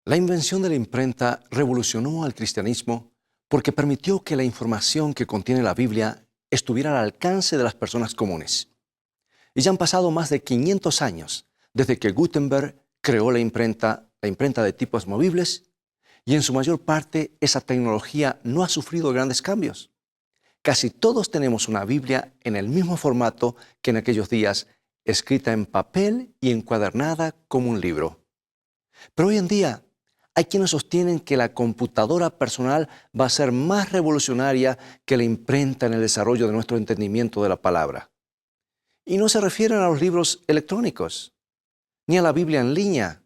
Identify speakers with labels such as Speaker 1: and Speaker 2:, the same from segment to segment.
Speaker 1: La invención de la imprenta revolucionó al cristianismo porque permitió que la información que contiene la Biblia estuviera al alcance de las personas comunes. Y ya han pasado más de 500 años desde que Gutenberg creó la imprenta de tipos movibles, y en su mayor parte esa tecnología no ha sufrido grandes cambios. Casi todos tenemos una Biblia en el mismo formato que en aquellos días, escrita en papel y encuadernada como un libro. Pero hoy en día hay quienes sostienen que la computadora personal va a ser más revolucionaria que la imprenta en el desarrollo de nuestro entendimiento de la palabra. Y no se refieren a los libros electrónicos, ni a la Biblia en línea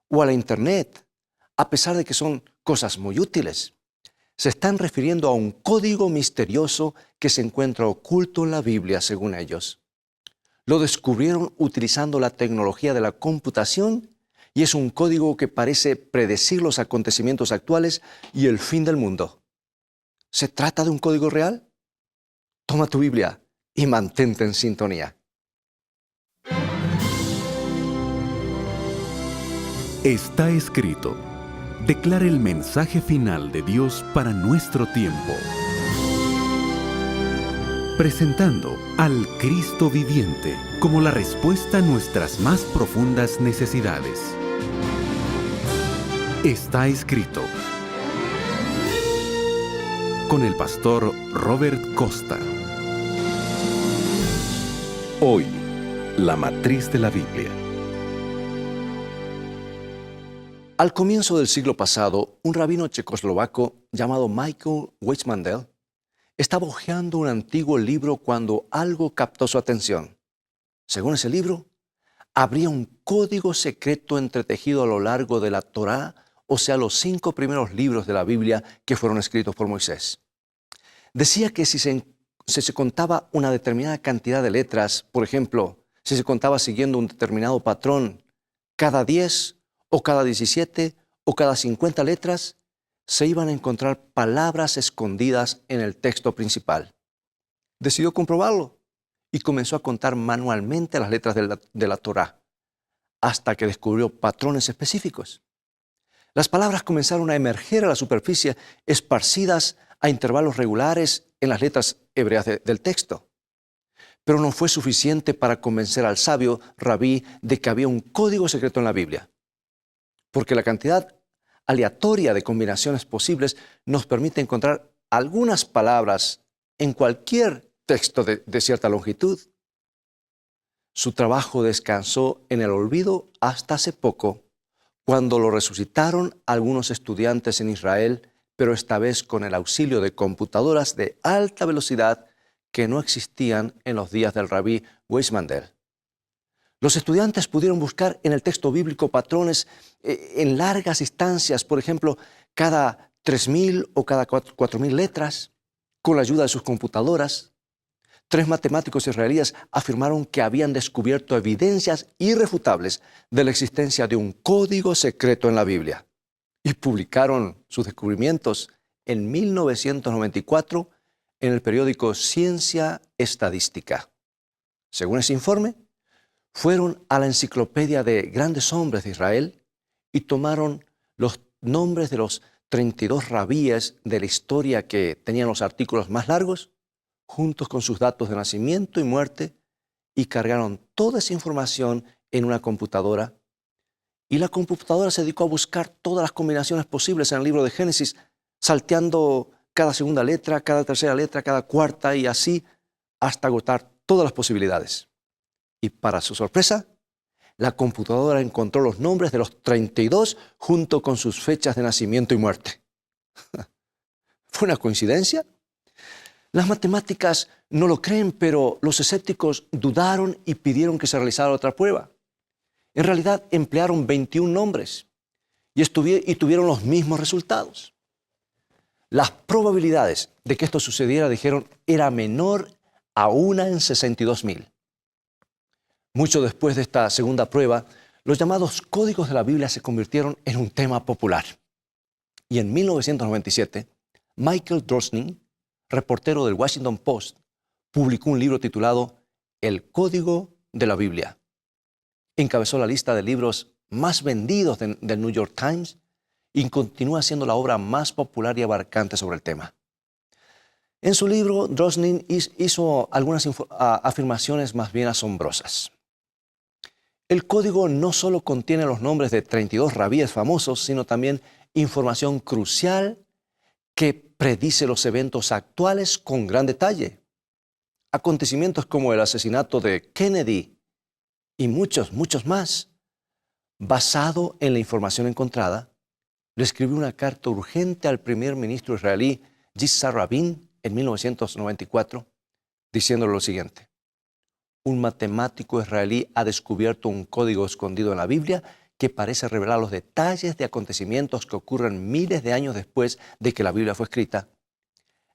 Speaker 1: o a la Internet, a pesar de que son cosas muy útiles. Se están refiriendo a un código misterioso que se encuentra oculto en la Biblia, según ellos. Lo descubrieron utilizando la tecnología de la computación y es un código que parece predecir los acontecimientos actuales y el fin del mundo. ¿Se trata de un código real? Toma tu Biblia y mantente en sintonía.
Speaker 2: Está escrito. Declara el mensaje final de Dios para nuestro tiempo. Presentando al Cristo viviente como la respuesta a nuestras más profundas necesidades. Está escrito. Con el pastor Robert Costa. Hoy, la matriz de la Biblia.
Speaker 1: Al comienzo del siglo pasado, un rabino checoslovaco llamado Michael Weizmandel estaba hojeando un antiguo libro cuando algo captó su atención. Según ese libro, habría un código secreto entretejido a lo largo de la Torá, o sea, los 5 primeros libros de la Biblia que fueron escritos por Moisés. Decía que si se contaba una determinada cantidad de letras, por ejemplo, si se contaba siguiendo un determinado patrón, cada 10 o cada 17 o cada 50 letras, se iban a encontrar palabras escondidas en el texto principal. Decidió comprobarlo y comenzó a contar manualmente las letras de la Torá, hasta que descubrió patrones específicos. Las palabras comenzaron a emerger a la superficie, esparcidas a intervalos regulares en las letras hebreas del texto. Pero no fue suficiente para convencer al sabio rabí de que había un código secreto en la Biblia, porque la cantidad aleatoria de combinaciones posibles nos permite encontrar algunas palabras en cualquier texto de cierta longitud. Su trabajo descansó en el olvido hasta hace poco, cuando lo resucitaron algunos estudiantes en Israel, pero esta vez con el auxilio de computadoras de alta velocidad que no existían en los días del rabí Weizmandel. Los estudiantes pudieron buscar en el texto bíblico patrones en largas distancias, por ejemplo, cada 3.000 o cada 4.000 letras, con la ayuda de sus computadoras. 3 matemáticos israelíes afirmaron que habían descubierto evidencias irrefutables de la existencia de un código secreto en la Biblia y publicaron sus descubrimientos en 1994 en el periódico Ciencia Estadística. Según ese informe, fueron a la enciclopedia de grandes hombres de Israel y tomaron los nombres de los 32 rabíes de la historia que tenían los artículos más largos, juntos con sus datos de nacimiento y muerte, y cargaron toda esa información en una computadora. Y la computadora se dedicó a buscar todas las combinaciones posibles en el libro de Génesis, salteando cada segunda letra, cada tercera letra, cada cuarta, y así hasta agotar todas las posibilidades. Y para su sorpresa, la computadora encontró los nombres de los 32 junto con sus fechas de nacimiento y muerte. ¿Fue una coincidencia? Las matemáticas no lo creen, pero los escépticos dudaron y pidieron que se realizara otra prueba. En realidad emplearon 21 nombres y tuvieron los mismos resultados. Las probabilidades de que esto sucediera, dijeron, era menor a 1 en 62.000. Mucho después de esta segunda prueba, los llamados códigos de la Biblia se convirtieron en un tema popular. Y en 1997, Michael Drosnin, reportero del Washington Post, publicó un libro titulado El Código de la Biblia. Encabezó la lista de libros más vendidos del New York Times y continúa siendo la obra más popular y abarcante sobre el tema. En su libro, Drosnin hizo algunas afirmaciones más bien asombrosas. El código no solo contiene los nombres de 32 rabíes famosos, sino también información crucial que predice los eventos actuales con gran detalle. Acontecimientos como el asesinato de Kennedy y muchos, muchos más. Basado en la información encontrada, le escribió una carta urgente al primer ministro israelí Yitzhak Rabin en 1994, diciéndole lo siguiente: un matemático israelí ha descubierto un código escondido en la Biblia que parece revelar los detalles de acontecimientos que ocurren miles de años después de que la Biblia fue escrita.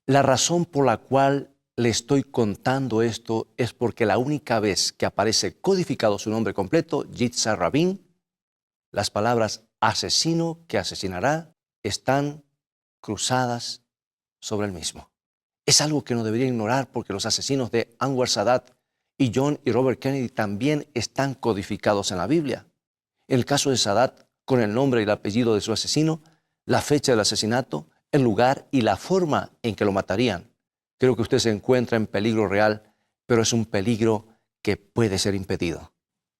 Speaker 1: La razón por la cual le estoy contando esto es porque la única vez que aparece codificado su nombre completo, Yitzhak Rabin, las palabras asesino que asesinará están cruzadas sobre el mismo. Es algo que no debería ignorar porque los asesinos de Anwar Sadat y John y Robert Kennedy también están codificados en la Biblia. En el caso de Sadat, con el nombre y el apellido de su asesino, la fecha del asesinato, el lugar y la forma en que lo matarían. Creo que usted se encuentra en peligro real, pero es un peligro que puede ser impedido.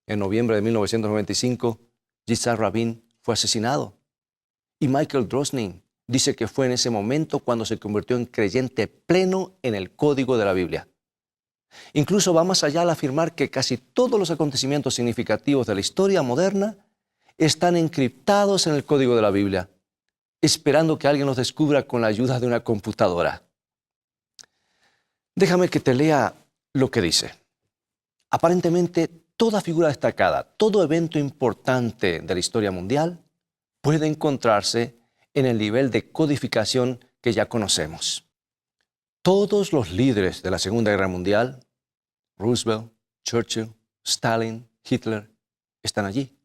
Speaker 1: En noviembre de 1995, Yitzhak Rabin fue asesinado. Y Michael Drosnin dice que fue en ese momento cuando se convirtió en creyente pleno en el código de la Biblia. Incluso va más allá al afirmar que casi todos los acontecimientos significativos de la historia moderna están encriptados en el código de la Biblia, esperando que alguien los descubra con la ayuda de una computadora. Déjame que te lea lo que dice. Aparentemente, toda figura destacada, todo evento importante de la historia mundial puede encontrarse en el nivel de codificación que ya conocemos. Todos los líderes de la Segunda Guerra Mundial, Roosevelt, Churchill, Stalin, Hitler, están allí.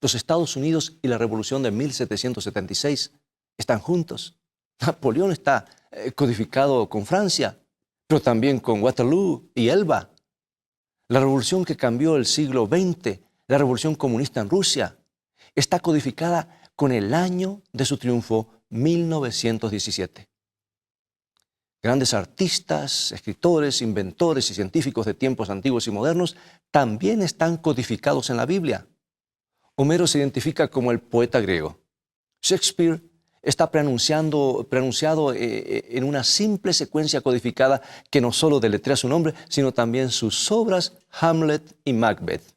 Speaker 1: Los Estados Unidos y la Revolución de 1776 están juntos. Napoleón está codificado con Francia, pero también con Waterloo y Elba. La revolución que cambió el siglo XX, la revolución comunista en Rusia, está codificada con el año de su triunfo, 1917. Grandes artistas, escritores, inventores y científicos de tiempos antiguos y modernos también están codificados en la Biblia. Homero se identifica como el poeta griego. Shakespeare está pronunciado en una simple secuencia codificada que no solo deletrea su nombre, sino también sus obras Hamlet y Macbeth.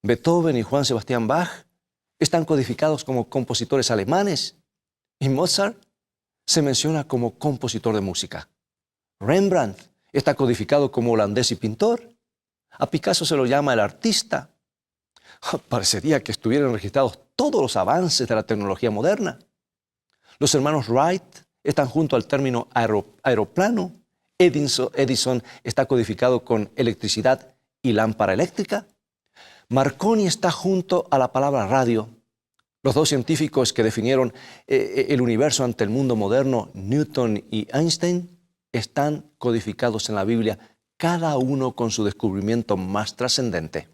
Speaker 1: Beethoven y Juan Sebastián Bach están codificados como compositores alemanes y Mozart se menciona como compositor de música. Rembrandt está codificado como holandés y pintor. A Picasso se lo llama el artista. Parecería que estuvieran registrados todos los avances de la tecnología moderna. Los hermanos Wright están junto al término aeroplano. Edison está codificado con electricidad y lámpara eléctrica. Marconi está junto a la palabra radio. Los dos científicos que definieron el universo ante el mundo moderno, Newton y Einstein, están codificados en la Biblia, cada uno con su descubrimiento más trascendente.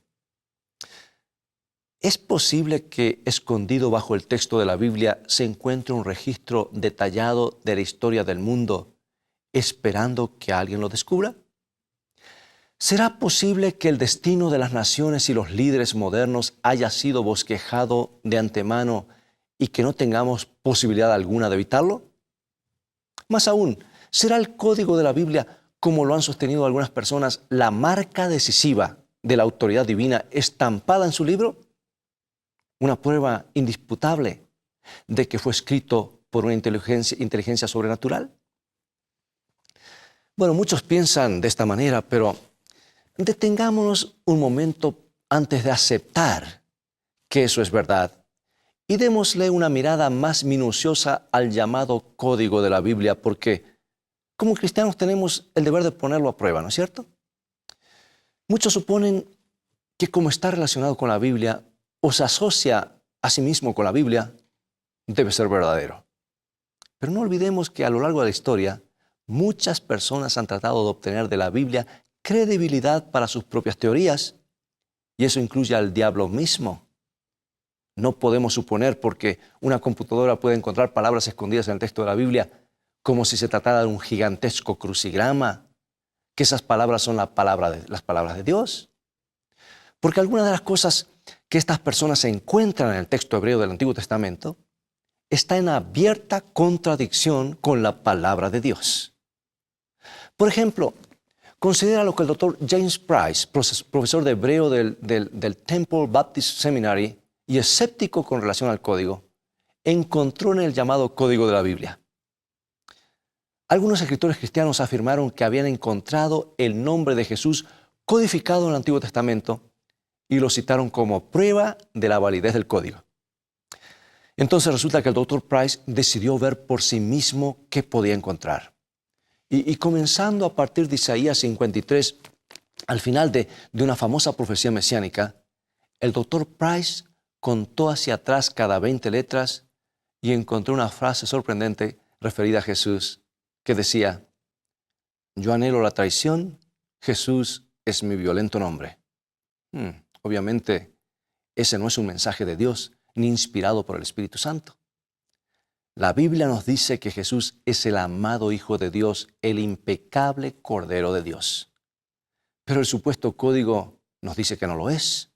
Speaker 1: ¿Es posible que escondido bajo el texto de la Biblia se encuentre un registro detallado de la historia del mundo, esperando que alguien lo descubra? ¿Será posible que el destino de las naciones y los líderes modernos haya sido bosquejado de antemano y que no tengamos posibilidad alguna de evitarlo? Más aún, ¿será el código de la Biblia, como lo han sostenido algunas personas, la marca decisiva de la autoridad divina estampada en su libro? Una prueba indisputable de que fue escrito por una inteligencia sobrenatural. Bueno, muchos piensan de esta manera, pero detengámonos un momento antes de aceptar que eso es verdad y démosle una mirada más minuciosa al llamado código de la Biblia, porque como cristianos tenemos el deber de ponerlo a prueba, ¿no es cierto? Muchos suponen que como está relacionado con la Biblia o se asocia a sí mismo con la Biblia, debe ser verdadero. Pero no olvidemos que a lo largo de la historia, muchas personas han tratado de obtener de la Biblia credibilidad para sus propias teorías, y eso incluye al diablo mismo. No podemos suponer, porque una computadora puede encontrar palabras escondidas en el texto de la Biblia, como si se tratara de un gigantesco crucigrama, que esas palabras son las palabras de Dios. Porque algunas de las cosas que estas personas encuentran en el texto hebreo del Antiguo Testamento está en abierta contradicción con la palabra de Dios. Por ejemplo, considera lo que el doctor James Price, profesor de hebreo del Temple Baptist Seminary y escéptico con relación al código, encontró en el llamado Código de la Biblia. Algunos escritores cristianos afirmaron que habían encontrado el nombre de Jesús codificado en el Antiguo Testamento y lo citaron como prueba de la validez del código. Entonces resulta que el doctor Price decidió ver por sí mismo qué podía encontrar. Y comenzando a partir de Isaías 53, al final de una famosa profecía mesiánica, el doctor Price contó hacia atrás cada 20 letras y encontró una frase sorprendente referida a Jesús que decía: yo anhelo la traición, Jesús es mi violento nombre. Obviamente, ese no es un mensaje de Dios, ni inspirado por el Espíritu Santo. La Biblia nos dice que Jesús es el amado Hijo de Dios, el impecable Cordero de Dios. Pero el supuesto código nos dice que no lo es.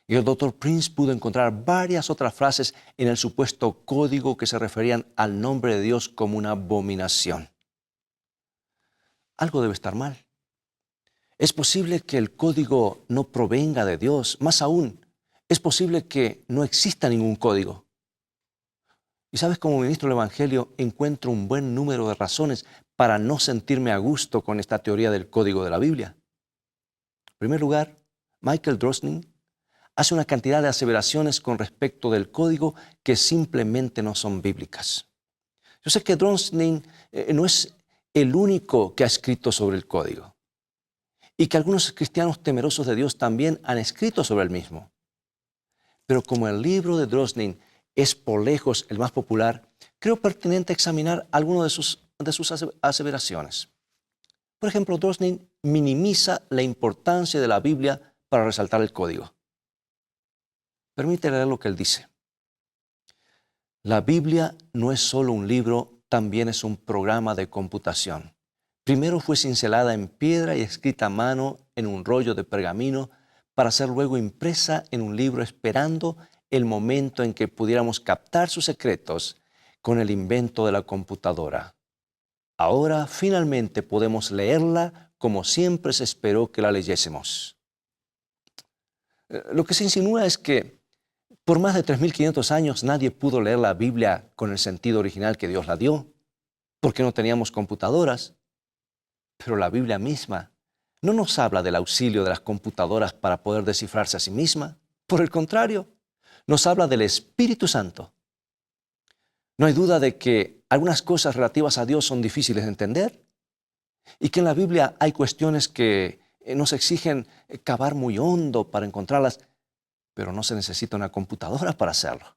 Speaker 1: Y el doctor Prince pudo encontrar varias otras frases en el supuesto código que se referían al nombre de Dios como una abominación. Algo debe estar mal. Es posible que el código no provenga de Dios. Más aún, es posible que no exista ningún código. Y sabes, como ministro del Evangelio, encuentro un buen número de razones para no sentirme a gusto con esta teoría del código de la Biblia. En primer lugar, Michael Drosnin hace una cantidad de aseveraciones con respecto del código que simplemente no son bíblicas. Yo sé que Drosnin no es el único que ha escrito sobre el código y que algunos cristianos temerosos de Dios también han escrito sobre el mismo. Pero como el libro de Drosnin es por lejos el más popular, creo pertinente examinar algunas de sus aseveraciones. Por ejemplo, Drosnin minimiza la importancia de la Biblia para resaltar el código. Permíteme leer lo que él dice. La Biblia no es solo un libro, también es un programa de computación. Primero fue cincelada en piedra y escrita a mano en un rollo de pergamino para ser luego impresa en un libro esperando el momento en que pudiéramos captar sus secretos con el invento de la computadora. Ahora finalmente podemos leerla como siempre se esperó que la leyésemos. Lo que se insinúa es que por más de 3.500 años nadie pudo leer la Biblia con el sentido original que Dios la dio, porque no teníamos computadoras. Pero la Biblia misma no nos habla del auxilio de las computadoras para poder descifrarse a sí misma. Por el contrario, nos habla del Espíritu Santo. No hay duda de que algunas cosas relativas a Dios son difíciles de entender y que en la Biblia hay cuestiones que nos exigen cavar muy hondo para encontrarlas, pero no se necesita una computadora para hacerlo.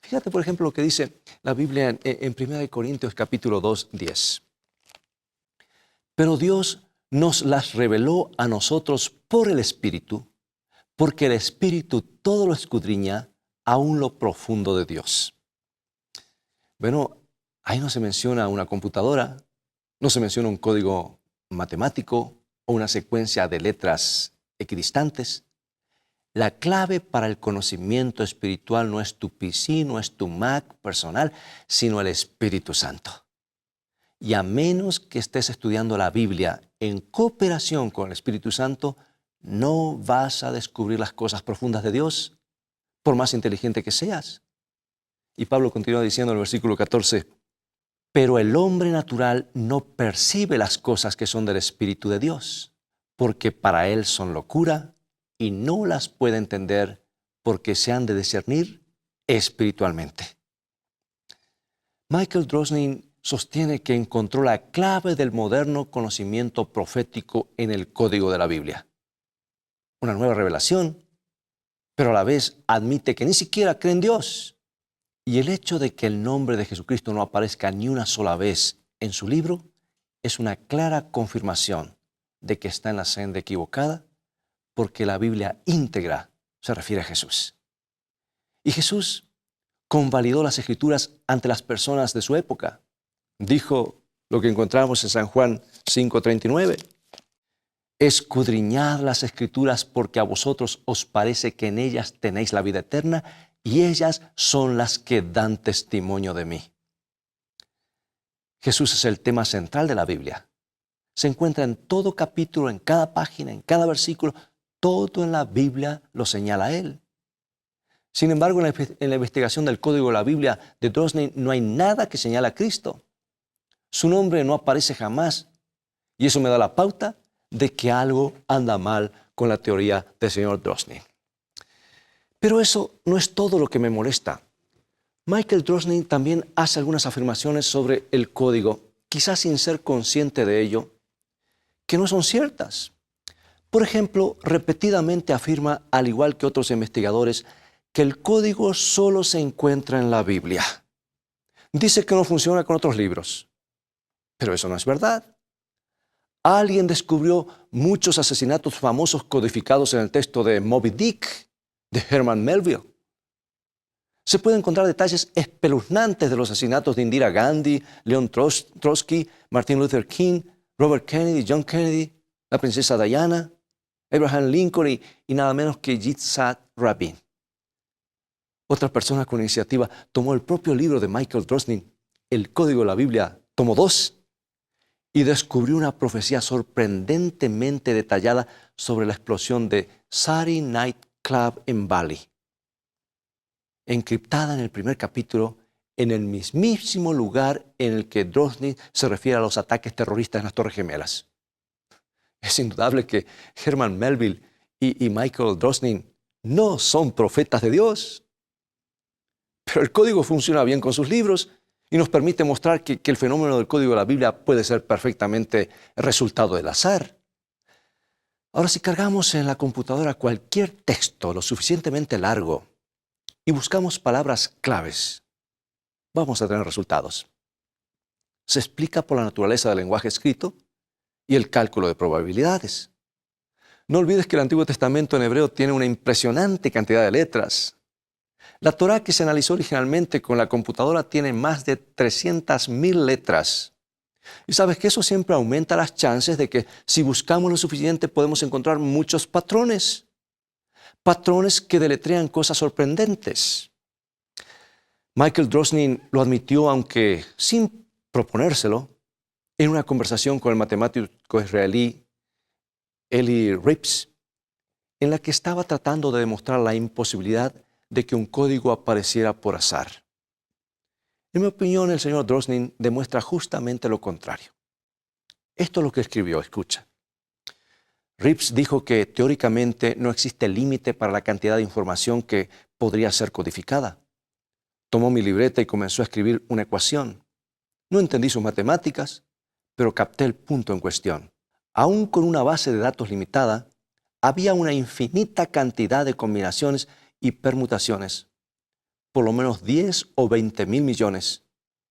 Speaker 1: Fíjate, por ejemplo, lo que dice la Biblia en 1 Corintios capítulo 2, 10. Pero Dios nos las reveló a nosotros por el Espíritu, porque el Espíritu todo lo escudriña, aún lo profundo de Dios. Bueno, ahí no se menciona una computadora, no se menciona un código matemático o una secuencia de letras equidistantes. La clave para el conocimiento espiritual no es tu PC, no es tu Mac personal, sino el Espíritu Santo. Y a menos que estés estudiando la Biblia en cooperación con el Espíritu Santo, no vas a descubrir las cosas profundas de Dios, por más inteligente que seas. Y Pablo continúa diciendo en el versículo 14, pero el hombre natural no percibe las cosas que son del Espíritu de Dios, porque para él son locura y no las puede entender porque se han de discernir espiritualmente. Michael Drosnin sostiene que encontró la clave del moderno conocimiento profético en el código de la Biblia. Una nueva revelación, pero a la vez admite que ni siquiera cree en Dios. Y el hecho de que el nombre de Jesucristo no aparezca ni una sola vez en su libro es una clara confirmación de que está en la senda equivocada, porque la Biblia íntegra se refiere a Jesús. Y Jesús convalidó las Escrituras ante las personas de su época. Dijo lo que encontramos en San Juan 5:39. Escudriñad las Escrituras porque a vosotros os parece que en ellas tenéis la vida eterna y ellas son las que dan testimonio de mí. Jesús es el tema central de la Biblia. Se encuentra en todo capítulo, en cada página, en cada versículo. Todo en la Biblia lo señala a Él. Sin embargo, en la investigación del Código de la Biblia de Drosnin no hay nada que señale a Cristo. Su nombre no aparece jamás. Y eso me da la pauta de que algo anda mal con la teoría del señor Drosnin. Pero eso no es todo lo que me molesta. Michael Drosnin también hace algunas afirmaciones sobre el código, quizás sin ser consciente de ello, que no son ciertas. Por ejemplo, repetidamente afirma, al igual que otros investigadores, que el código solo se encuentra en la Biblia. Dice que no funciona con otros libros, pero eso no es verdad. Alguien descubrió muchos asesinatos famosos codificados en el texto de Moby Dick, de Herman Melville. Se pueden encontrar detalles espeluznantes de los asesinatos de Indira Gandhi, Leon Trotsky, Martin Luther King, Robert Kennedy, John Kennedy, la princesa Diana, Abraham Lincoln y nada menos que Yitzhak Rabin. Otra persona con iniciativa tomó el propio libro de Michael Drosnin, el Código de la Biblia, tomo 2, y descubrió una profecía sorprendentemente detallada sobre la explosión de Sari Night Club en Bali, encriptada en el primer capítulo, en el mismísimo lugar en el que Drosnin se refiere a los ataques terroristas en las Torres Gemelas. Es indudable que Herman Melville y Michael Drosnin no son profetas de Dios. Pero el código funciona bien con sus libros y nos permite mostrar que el fenómeno del código de la Biblia puede ser perfectamente resultado del azar. Ahora, si cargamos en la computadora cualquier texto lo suficientemente largo y buscamos palabras claves, vamos a tener resultados. Se explica por la naturaleza del lenguaje escrito y el cálculo de probabilidades. No olvides que el Antiguo Testamento en hebreo tiene una impresionante cantidad de letras. La Torá que se analizó originalmente con la computadora tiene más de 300,000 letras. Y sabes que eso siempre aumenta las chances de que si buscamos lo suficiente podemos encontrar muchos patrones. Patrones que deletrean cosas sorprendentes. Michael Drosnin lo admitió, aunque sin proponérselo, en una conversación con el matemático israelí Eli Rips, en la que estaba tratando de demostrar la imposibilidad de que un código apareciera por azar. En mi opinión, el señor Drosnin demuestra justamente lo contrario. Esto es lo que escribió, escucha. Rips dijo que teóricamente no existe límite para la cantidad de información que podría ser codificada. Tomó mi libreta y comenzó a escribir una ecuación. No entendí sus matemáticas, pero capté el punto en cuestión. Aún con una base de datos limitada, había una infinita cantidad de combinaciones y permutaciones, por lo menos 10 o 20,000 millones.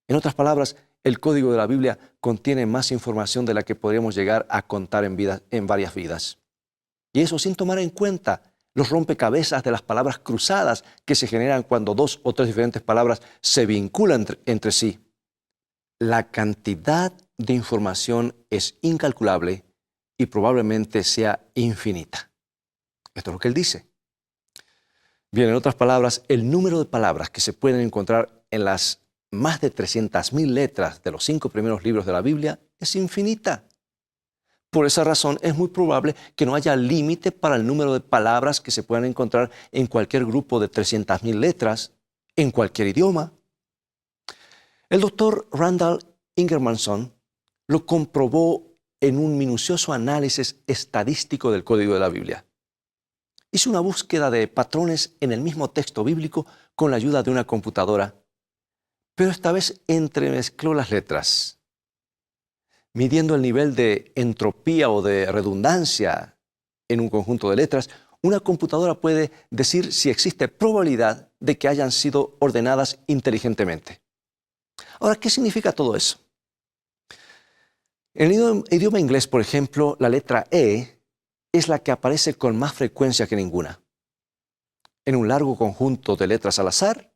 Speaker 1: En otras palabras, el código de la Biblia contiene más información de la que podríamos llegar a contar en varias vidas. Y eso sin tomar en cuenta los rompecabezas de las palabras cruzadas que se generan cuando 2 o 3 diferentes palabras se vinculan entre sí. La cantidad de información es incalculable y probablemente sea infinita. Esto es lo que él dice. Bien, en otras palabras, el número de palabras que se pueden encontrar en las más de 300,000 letras de los 5 primeros libros de la Biblia es infinita. Por esa razón, es muy probable que no haya límite para el número de palabras que se puedan encontrar en cualquier grupo de 300,000 letras, en cualquier idioma. El doctor Randall Ingermanson lo comprobó en un minucioso análisis estadístico del código de la Biblia. Hizo una búsqueda de patrones en el mismo texto bíblico con la ayuda de una computadora, pero esta vez entremezcló las letras. Midiendo el nivel de entropía o de redundancia en un conjunto de letras, una computadora puede decir si existe probabilidad de que hayan sido ordenadas inteligentemente. Ahora, ¿qué significa todo eso? En el idioma inglés, por ejemplo, la letra E es la que aparece con más frecuencia que ninguna. en un largo conjunto de letras al azar,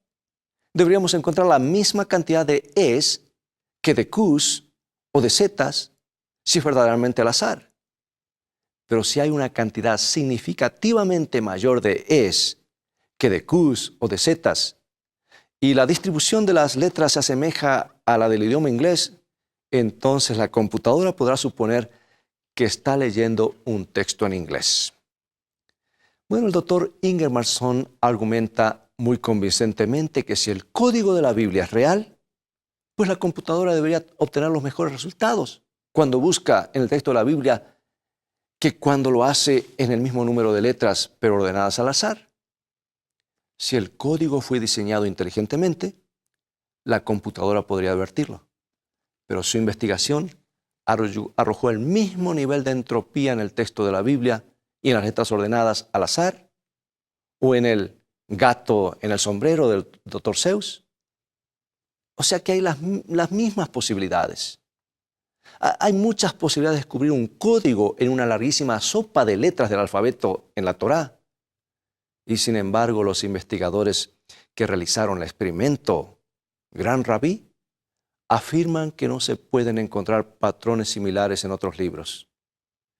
Speaker 1: deberíamos encontrar la misma cantidad de es que de qs o de zetas si es verdaderamente al azar. Pero si hay una cantidad significativamente mayor de es que de qs o de zetas, y la distribución de las letras se asemeja a la del idioma inglés, entonces la computadora podrá suponer que está leyendo un texto en inglés. Bueno, el doctor Ingemarson argumenta muy convincentemente que si el código de la Biblia es real, pues la computadora debería obtener los mejores resultados cuando busca en el texto de la Biblia que cuando lo hace en el mismo número de letras, pero ordenadas al azar. Si el código fue diseñado inteligentemente, la computadora podría advertirlo. Pero su investigación arrojó el mismo nivel de entropía en el texto de la Biblia y en las letras ordenadas al azar, o en el gato en el sombrero del Dr. Seuss. O sea que hay las mismas posibilidades. Hay muchas posibilidades de descubrir un código en una larguísima sopa de letras del alfabeto en la Torá. Y sin embargo, los investigadores que realizaron el experimento Gran Rabí afirman que no se pueden encontrar patrones similares en otros libros.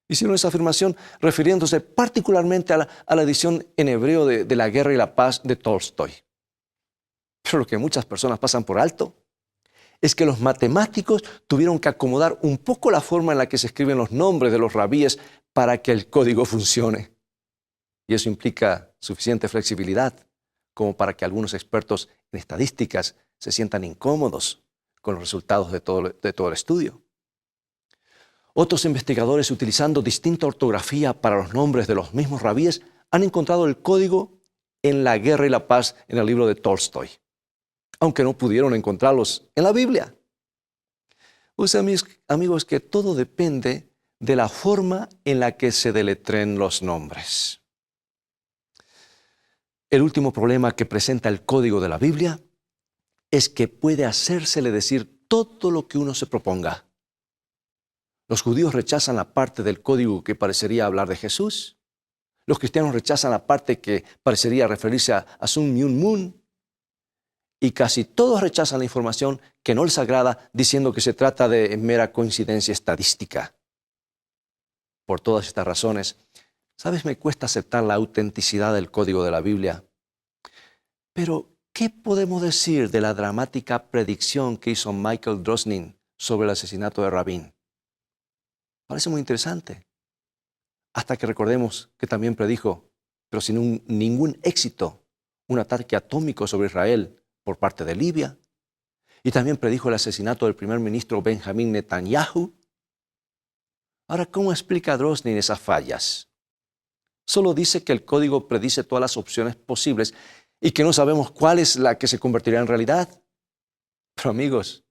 Speaker 1: Hicieron esa afirmación refiriéndose particularmente a la edición en hebreo de La Guerra y la Paz de Tolstoy. Pero lo que muchas personas pasan por alto es que los matemáticos tuvieron que acomodar un poco la forma en la que se escriben los nombres de los rabíes para que el código funcione. Y eso implica suficiente flexibilidad como para que algunos expertos en estadísticas se sientan incómodos con los resultados de todo el estudio. Otros investigadores, utilizando distinta ortografía para los nombres de los mismos rabíes, han encontrado el código en La Guerra y la Paz en el libro de Tolstoy, aunque no pudieron encontrarlos en la Biblia. Pues amigos, que todo depende de la forma en la que se deletren los nombres. El último problema que presenta el código de la Biblia es que puede hacérsele decir todo lo que uno se proponga. Los judíos rechazan la parte del código que parecería hablar de Jesús. Los cristianos rechazan la parte que parecería referirse a Sun Myung Moon. Y casi todos rechazan la información que no les agrada, diciendo que se trata de mera coincidencia estadística. Por todas estas razones, ¿sabes? Me cuesta aceptar la autenticidad del código de la Biblia. Pero, ¿qué podemos decir de la dramática predicción que hizo Michael Drosnin sobre el asesinato de Rabin? Parece muy interesante. Hasta que recordemos que también predijo, pero sin ningún éxito, un ataque atómico sobre Israel por parte de Libia. Y también predijo el asesinato del primer ministro Benjamín Netanyahu. Ahora, ¿cómo explica Drosnin esas fallas? Solo dice que el código predice todas las opciones posibles y que no sabemos cuál es la que se convertirá en realidad. Pero amigos,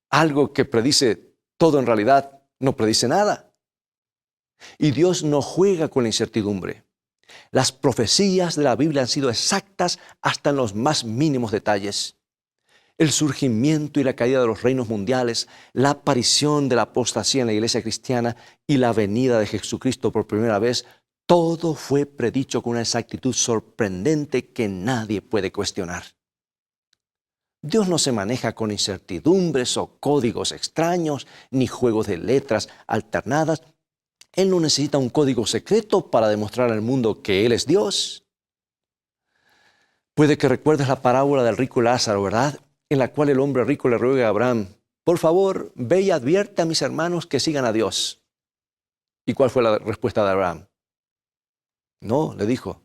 Speaker 1: algo que predice todo en realidad no predice nada. Y Dios no juega con la incertidumbre. Las profecías de la Biblia han sido exactas hasta en los más mínimos detalles. El surgimiento y la caída de los reinos mundiales, la aparición de la apostasía en la iglesia cristiana y la venida de Jesucristo por primera vez, todo fue predicho con una exactitud sorprendente que nadie puede cuestionar. Dios no se maneja con incertidumbres o códigos extraños, ni juegos de letras alternadas. Él no necesita un código secreto para demostrar al mundo que Él es Dios. Puede que recuerdes la parábola del rico Lázaro, ¿verdad? En la cual el hombre rico le ruega a Abraham, por favor, ve y advierte a mis hermanos que sigan a Dios. ¿Y cuál fue la respuesta de Abraham? No, le dijo,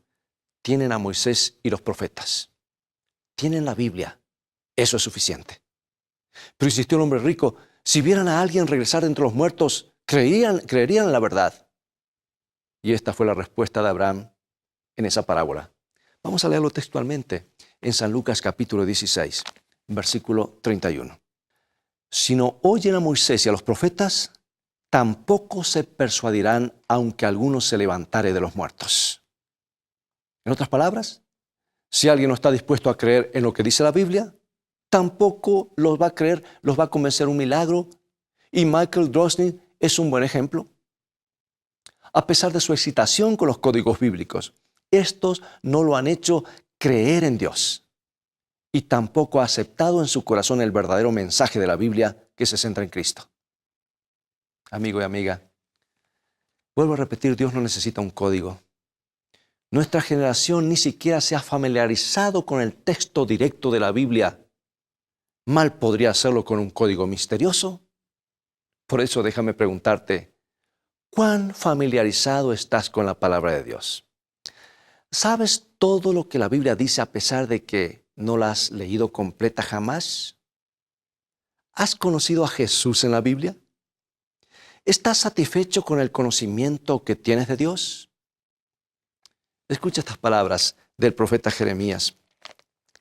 Speaker 1: tienen a Moisés y los profetas. Tienen la Biblia. Eso es suficiente. Pero insistió el hombre rico, si vieran a alguien regresar de entre los muertos, creerían en la verdad. Y esta fue la respuesta de Abraham en esa parábola. Vamos a leerlo textualmente en San Lucas capítulo 16, versículo 31. Si no oyen a Moisés y a los profetas, tampoco se persuadirán aunque alguno se levantare de los muertos. En otras palabras, si alguien no está dispuesto a creer en lo que dice la Biblia, tampoco los va a creer, los va a convencer un milagro. Y Michael Drosnin es un buen ejemplo. A pesar de su excitación con los códigos bíblicos, estos no lo han hecho creer en Dios y tampoco ha aceptado en su corazón el verdadero mensaje de la Biblia que se centra en Cristo. Amigo y amiga, vuelvo a repetir, Dios no necesita un código. Nuestra generación ni siquiera se ha familiarizado con el texto directo de la Biblia. Mal podría hacerlo con un código misterioso. Por eso déjame preguntarte, ¿cuán familiarizado estás con la palabra de Dios? ¿Sabes todo lo que la Biblia dice a pesar de que no la has leído completa jamás? ¿Has conocido a Jesús en la Biblia? ¿Estás satisfecho con el conocimiento que tienes de Dios? Escucha estas palabras del profeta Jeremías,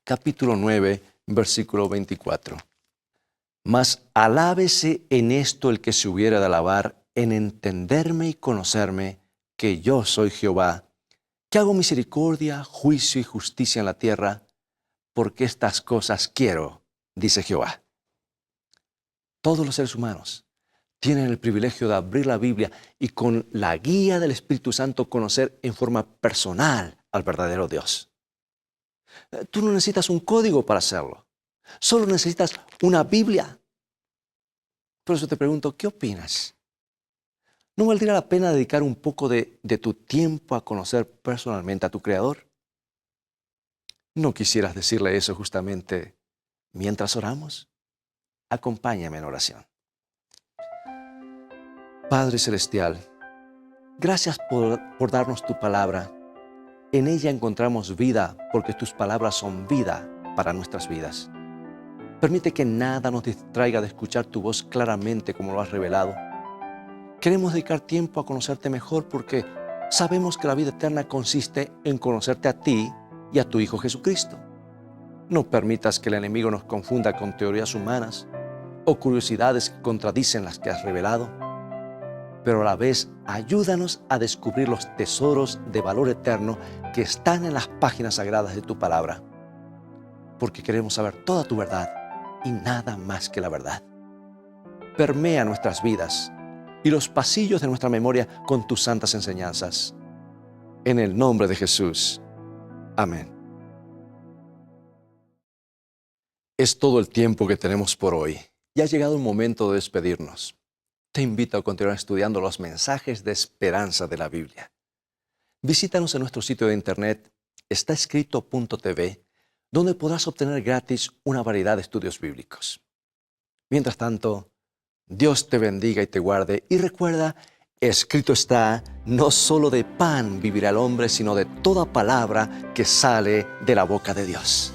Speaker 1: capítulo 9, versículo 24. Mas alábese en esto el que se hubiera de alabar, en entenderme y conocerme, que yo soy Jehová, que hago misericordia, juicio y justicia en la tierra, porque estas cosas quiero, dice Jehová. Todos los seres humanos tienen el privilegio de abrir la Biblia y con la guía del Espíritu Santo conocer en forma personal al verdadero Dios. Tú no necesitas un código para hacerlo. Solo necesitas una Biblia. Por eso te pregunto, ¿qué opinas? ¿No valdría la pena dedicar un poco de tu tiempo a conocer personalmente a tu Creador? ¿No quisieras decirle eso justamente mientras oramos? Acompáñame en oración. Padre Celestial, gracias por darnos tu palabra. En ella encontramos vida porque tus palabras son vida para nuestras vidas. Permite que nada nos distraiga de escuchar tu voz claramente como lo has revelado. Queremos dedicar tiempo a conocerte mejor porque sabemos que la vida eterna consiste en conocerte a ti y a tu Hijo Jesucristo. No permitas que el enemigo nos confunda con teorías humanas o curiosidades que contradicen las que has revelado, pero a la vez ayúdanos a descubrir los tesoros de valor eterno que están en las páginas sagradas de tu palabra, porque queremos saber toda tu verdad y nada más que la verdad. Permea nuestras vidas y los pasillos de nuestra memoria con tus santas enseñanzas. En el nombre de Jesús. Amén. Es todo el tiempo que tenemos por hoy. Ya ha llegado el momento de despedirnos. Te invito a continuar estudiando los mensajes de esperanza de la Biblia. Visítanos en nuestro sitio de internet estaescrito.tv, donde podrás obtener gratis una variedad de estudios bíblicos. Mientras tanto, Dios te bendiga y te guarde, y recuerda, escrito está, no solo de pan vivirá el hombre, sino de toda palabra que sale de la boca de Dios.